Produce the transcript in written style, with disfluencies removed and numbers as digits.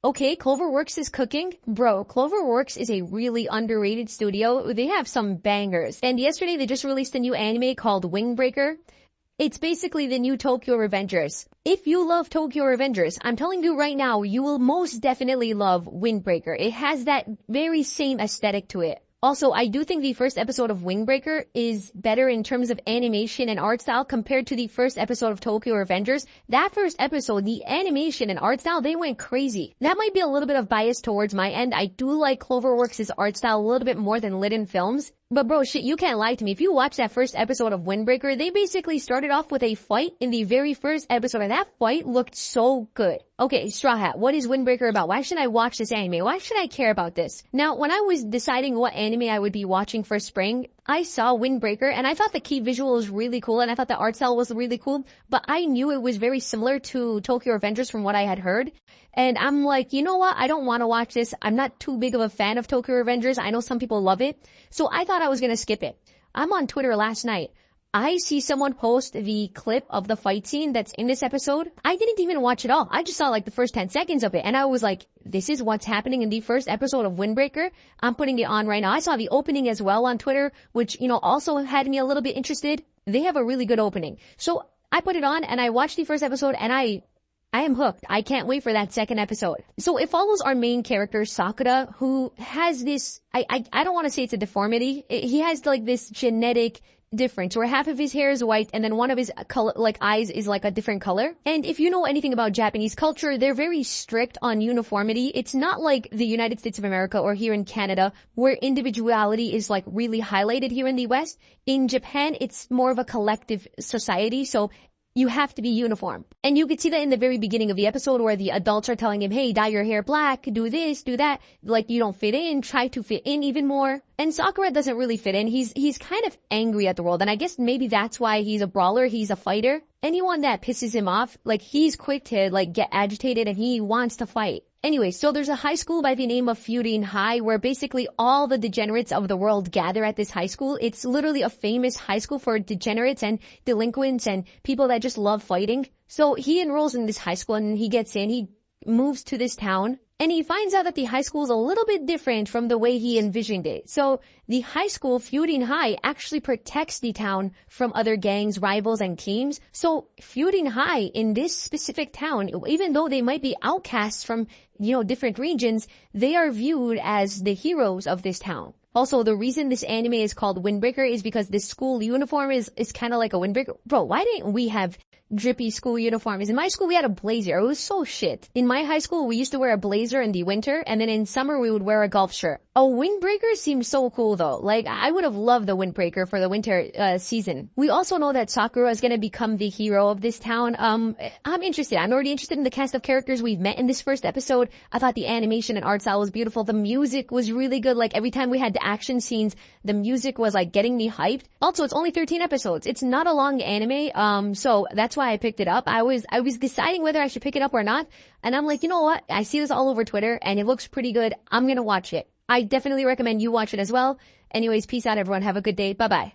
Okay, Cloverworks is cooking. Bro, Cloverworks is a really underrated studio. They have some bangers. And yesterday they just released a new anime called Wingbreaker. It's basically the new Tokyo Revengers. If you love Tokyo Revengers, I'm telling you right now, you will most definitely love Windbreaker. It has that very same aesthetic to it. Also, I do think the first episode of Wingbreaker is better in terms of animation and art style compared to the first episode of Tokyo Revengers. That first episode, the animation and art style, they went crazy. That might be a little bit of bias towards my end. I do like Cloverworks' art style a little bit more than Litten Films. But bro, shit, you can't lie to me. If you watch that first episode of Windbreaker, they basically started off with a fight in the very first episode, and that fight looked so good. Okay, Straw Hat, what is Windbreaker about? Why should I watch this anime? Why should I care about this? Now, when I was deciding what anime I would be watching for spring, I saw Windbreaker, and I thought the key visual was really cool, and I thought the art style was really cool, but I knew it was very similar to Tokyo Revengers from what I had heard. And I'm like, you know what? I don't want to watch this. I'm not too big of a fan of Tokyo Revengers. I know some people love it. So I thought I was going to skip it. I'm on Twitter last night. I see someone post the clip of the fight scene that's in this episode. I didn't even watch it all. I just saw like the first 10 seconds of it. And I was like, this is what's happening in the first episode of Windbreaker. I'm putting it on right now. I saw the opening as well on Twitter, which, also had me a little bit interested. They have a really good opening. So I put it on and I watched the first episode and I am hooked. I can't wait for that second episode. So it follows our main character, Sakura, who has this, I don't want to say it's a deformity. He has like this genetic difference where half of his hair is white and then one of his color, like eyes is like a different color. And if you know anything about Japanese culture, they're very strict on uniformity. It's not like the United States of America or here in Canada where individuality is like really highlighted here in the West. In Japan, it's more of a collective society. So you have to be uniform. And you could see that in the very beginning of the episode where the adults are telling him, hey, dye your hair black, do this, do that. Like you don't fit in, try to fit in even more. And Sakura doesn't really fit in. He's kind of angry at the world. And I guess maybe that's why he's a brawler, he's a fighter. Anyone that pisses him off, like he's quick to like get agitated and he wants to fight. Anyway, so there's a high school by the name of Furin High where basically all the degenerates of the world gather at this high school. It's literally a famous high school for degenerates and delinquents and people that just love fighting. So he enrolls in this high school and he gets in, he moves to this town. And he finds out that the high school is a little bit different from the way he envisioned it. So the high school, Furin High, actually protects the town from other gangs, rivals, and teams. So Furin High in this specific town, even though they might be outcasts from, different regions, they are viewed as the heroes of this town. Also, the reason this anime is called Windbreaker is because this school uniform is kind of like a windbreaker. Bro, why didn't we have drippy school uniforms? In my school, we had a blazer. It was so shit. In my high school, we used to wear a blazer in the winter, and then in summer, we would wear a golf shirt. A windbreaker seems so cool, though. Like, I would have loved the windbreaker for the winter season. We also know that Sakura is going to become the hero of this town. I'm interested. I'm already interested in the cast of characters we've met in this first episode. I thought the animation and art style was beautiful. The music was really good. Like, every time we had the action scenes, the music was, like, getting me hyped. Also, it's only 13 episodes. It's not a long anime, so that's why I picked it up. I was deciding whether I should pick it up or not, and I'm like, you know what? I see this all over Twitter, and it looks pretty good. I'm gonna watch it. I definitely recommend you watch it as well. Anyways, peace out, everyone. Have a good day. Bye-bye.